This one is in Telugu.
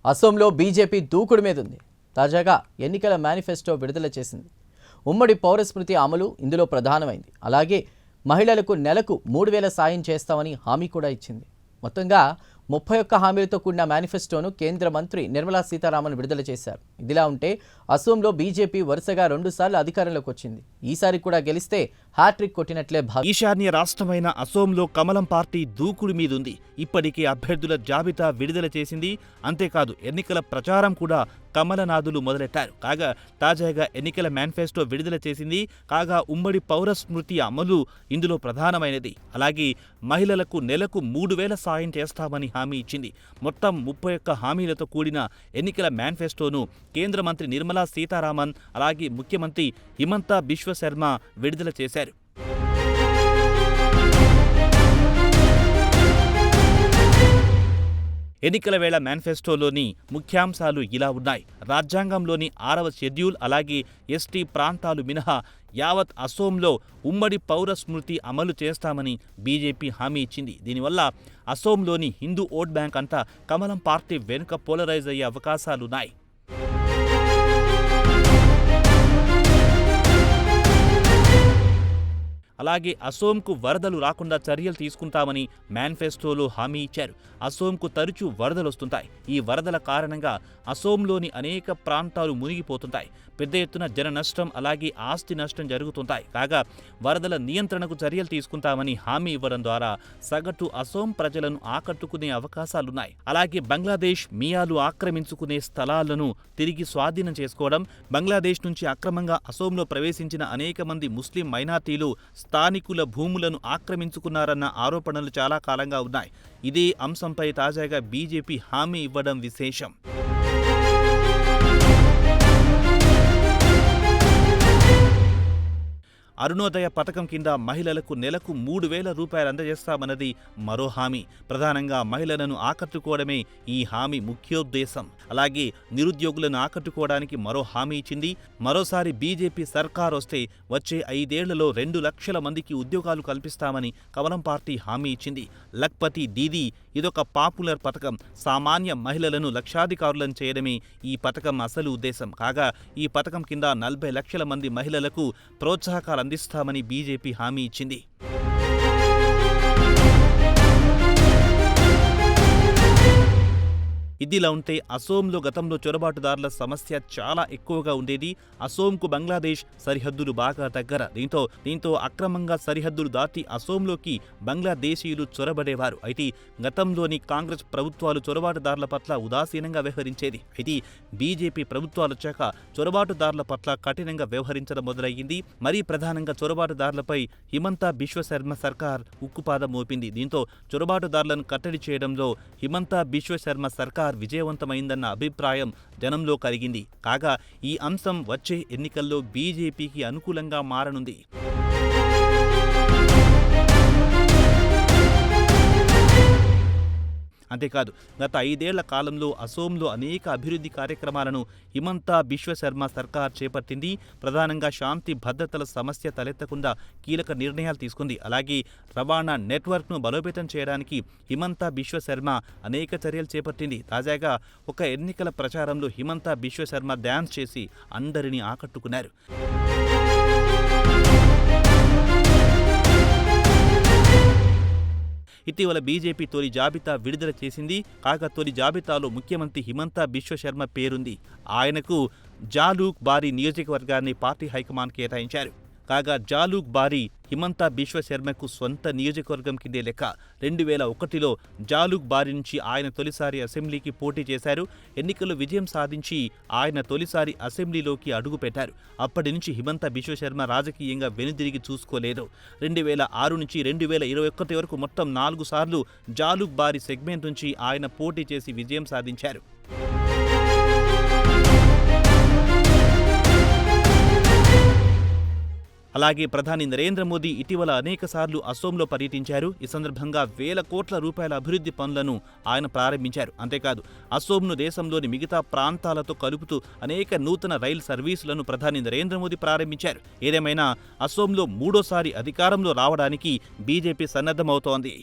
అసోంలో బీజేపీ దూకుడు మీదుంది. తాజాగా ఎన్నికల మేనిఫెస్టో విడుదల చేసింది. ఉమ్మడి పౌరస్మృతి అమలు ఇందులో ప్రధానమైంది. అలాగే మహిళలకు నెలకు 3,000 సాయం చేస్తామని హామీ కూడా ఇచ్చింది. మొత్తంగా 31 హామీలతో కూడిన మేనిఫెస్టోను కేంద్ర మంత్రి నిర్మలా సీతారామన్ విడుదల చేశారు. ఇదిలా ఉంటే అసోంలో బీజేపీ వరుసగా 2 సార్లు అధికారంలోకి వచ్చింది. ఈసారి కూడా గెలిస్తే హ్యాట్రిక్ కొట్టినట్లే ఈశాన్య రాష్ట్రమైన అసోంలో కమలం పార్టీ దూకుడు మీదుంది. ఇప్పటికే అభ్యర్థుల జాబితా విడుదల చేసింది. అంతేకాదు ఎన్నికల ప్రచారం కూడా కమలనాథులు మొదలెట్టారు. కాగా తాజాగా ఎన్నికల మేనిఫెస్టో విడుదల చేసింది. కాగా ఉమ్మడి పౌరస్మృతి అమలు ఇందులో ప్రధానమైనది. అలాగే మహిళలకు నెలకు 3,000 సాయం చేస్తామని హామీ ఇచ్చింది. మొత్తం 31 హామీలతో కూడిన ఎన్నికల మేనిఫెస్టోను కేంద్ర మంత్రి నిర్మలా సీతారామన్ అలాగే ముఖ్యమంత్రి హిమంతా బిశ్వ శర్మ విడుదల చేశారు. ఎన్నికల వేళ మేనిఫెస్టోలోని ముఖ్యాంశాలు ఇలా ఉన్నాయి. రాజ్యాంగంలోని 6వ షెడ్యూల్ అలాగే ఎస్టీ ప్రాంతాలు మినహా యావత్ అసోంలో ఉమ్మడి పౌరస్మృతి అమలు చేస్తామని బీజేపీ హామీ ఇచ్చింది. దీనివల్ల అసోంలోని హిందూ ఓట్ బ్యాంక్ అంతా కమలం పార్టీ వెనుక పోలరైజ్ అయ్యే అవకాశాలున్నాయి. అలాగే అసోంకు వరదలు రాకుండా చర్యలు తీసుకుంటామని మేనిఫెస్టోలో హామీ ఇచ్చారు. అసోంకు తరచూ వరదలొస్తుంటాయి. ఈ వరదల కారణంగా అసోంలోని అనేక ప్రాంతాలు మునిగిపోతుంటాయి. పెద్ద ఎత్తున జన నష్టం అలాగే ఆస్తి నష్టం జరుగుతుంటాయి. కాగా వరదల నియంత్రణకు చర్యలు తీసుకుంటామని హామీ ఇవ్వడం ద్వారా సగటు అసోం ప్రజలను ఆకట్టుకునే అవకాశాలున్నాయి. అలాగే బంగ్లాదేశ్ మియాలు ఆక్రమించుకునే స్థలాలను తిరిగి స్వాధీనం చేసుకోవడం, బంగ్లాదేశ్ నుంచి అక్రమంగా అసోంలో ప్రవేశించిన అనేక మంది ముస్లిం మైనార్టీలు స్థానికుల భూములను ఆక్రమించుకున్నారన్న ఆరోపణలు చాలా కాలంగా ఉన్నాయి. ఇదే అంశంపై తాజాగా బీజేపీ హామీ ఇవ్వడం విశేషం. అరుణోదయ పథకం కింద మహిళలకు నెలకు 3,000 రూపాయలు అందజేస్తామన్నది మరో హామీ. ప్రధానంగా మహిళలను ఆకట్టుకోవడమే ఈ హామీ ముఖ్యోద్దేశం. అలాగే నిరుద్యోగులను ఆకట్టుకోవడానికి మరో హామీ ఇచ్చింది. మరోసారి బీజేపీ సర్కార్ వస్తే వచ్చే 5 ఏళ్లలో 2 లక్షల మందికి ఉద్యోగాలు కల్పిస్తామని కమలం పార్టీ హామీ ఇచ్చింది. లఖ్పతి దీదీ ఇదొక పాపులర్ పథకం. సామాన్య మహిళలను లక్షాధికారులను చేయడమే ఈ పథకం అసలు ఉద్దేశం. కాగా ఈ పథకం కింద 40 లక్షల మంది మహిళలకు ప్రోత్సాహకాలు అందిస్తామని బీజేపీ హామీ ఇచ్చింది. ఇదిలా ఉంటే అసోంలో గతంలో చొరబాటుదారుల సమస్య చాలా ఎక్కువగా ఉండేది. అసోంకు బంగ్లాదేశ్ సరిహద్దులు బాగా దగ్గర. దీంతో అక్రమంగా సరిహద్దులు దాటి అసోంలోకి బంగ్లాదేశీయులు చొరబడేవారు. అయితే గతంలోని కాంగ్రెస్ ప్రభుత్వాలు చొరబాటుదారుల పట్ల ఉదాసీనంగా వ్యవహరించేది. అయితే బీజేపీ ప్రభుత్వాలు వచ్చాక చొరబాటుదారుల పట్ల కఠినంగా వ్యవహరించడం మొదలయ్యింది. మరీ ప్రధానంగా చొరబాటుదారులపై హిమంతా బిశ్వ శర్మ సర్కార్ ఉక్కుపాదం మోపింది. దీంతో చొరబాటుదారులను కట్టడి చేయడంలో హిమంతా బిశ్వ శర్మ సర్కార్ విజయవంతమైందన్న అభిప్రాయం జనంలో కలిగింది. కాగా ఈ అంశం వచ్చే ఎన్నికల్లో బీజేపీకి అనుకూలంగా మారనుంది. అంతేకాదు గత 5 ఏళ్ల కాలంలో అసోంలో అనేక అభివృద్ధి కార్యక్రమాలను హిమంతా బిశ్వ శర్మ సర్కార్ చేపట్టింది. ప్రధానంగా శాంతి భద్రతల సమస్య తలెత్తకుండా కీలక నిర్ణయాలు తీసుకుంది. అలాగే రవాణా నెట్వర్క్ను బలోపేతం చేయడానికి హిమంతా బిశ్వ శర్మ అనేక చర్యలు చేపట్టింది. తాజాగా ఒక ఎన్నికల ప్రచారంలో హిమంతా బిశ్వ శర్మ డ్యాన్స్ చేసి అందరినీ ఆకట్టుకున్నారు. ఇటీవల బీజేపీ తొలి జాబితా విడుదల చేసింది. కాగా తొలి జాబితాలో ముఖ్యమంత్రి హిమంతా బిశ్వ శర్మ పేరుంది. ఆయనకు జాలూక్ బారీ నియోజకవర్గాన్ని పార్టీ హైకమాండ్ కేటాయించారు. కాగా జాలూక్ బారీ హిమంతా బిశ్వ శర్మకు సొంత నియోజకవర్గం కిందే లెక్క. 2001లో జాలూక్ బారీ నుంచి ఆయన తొలిసారి అసెంబ్లీకి పోటీ చేశారు. ఎన్నికల్లో విజయం సాధించి ఆయన తొలిసారి అసెంబ్లీలోకి అడుగుపెట్టారు. అప్పటి నుంచి హిమంతా బిశ్వ శర్మ రాజకీయంగా వెనుదిరిగి చూసుకోలేదు. 2006 నుంచి 2021 వరకు మొత్తం 4 సార్లు జాలూక్ బారీ సెగ్మెంట్ నుంచి ఆయన పోటీ చేసి విజయం సాధించారు. అలాగే ప్రధాని నరేంద్ర మోదీ ఇటీవల అనేకసార్లు అసోంలో పర్యటించారు. ఈ సందర్భంగా 1,000 కోట్ల రూపాయల అభివృద్ధి పనులను ఆయన ప్రారంభించారు. అంతేకాదు అసోంను దేశంలోని మిగతా ప్రాంతాలతో కలుపుతూ అనేక నూతన రైలు సర్వీసులను ప్రధాని నరేంద్ర మోదీ ప్రారంభించారు. ఏదేమైనా అసోంలో 3వ సారి అధికారంలో రావడానికి బీజేపీ సన్నద్ధమవుతోంది.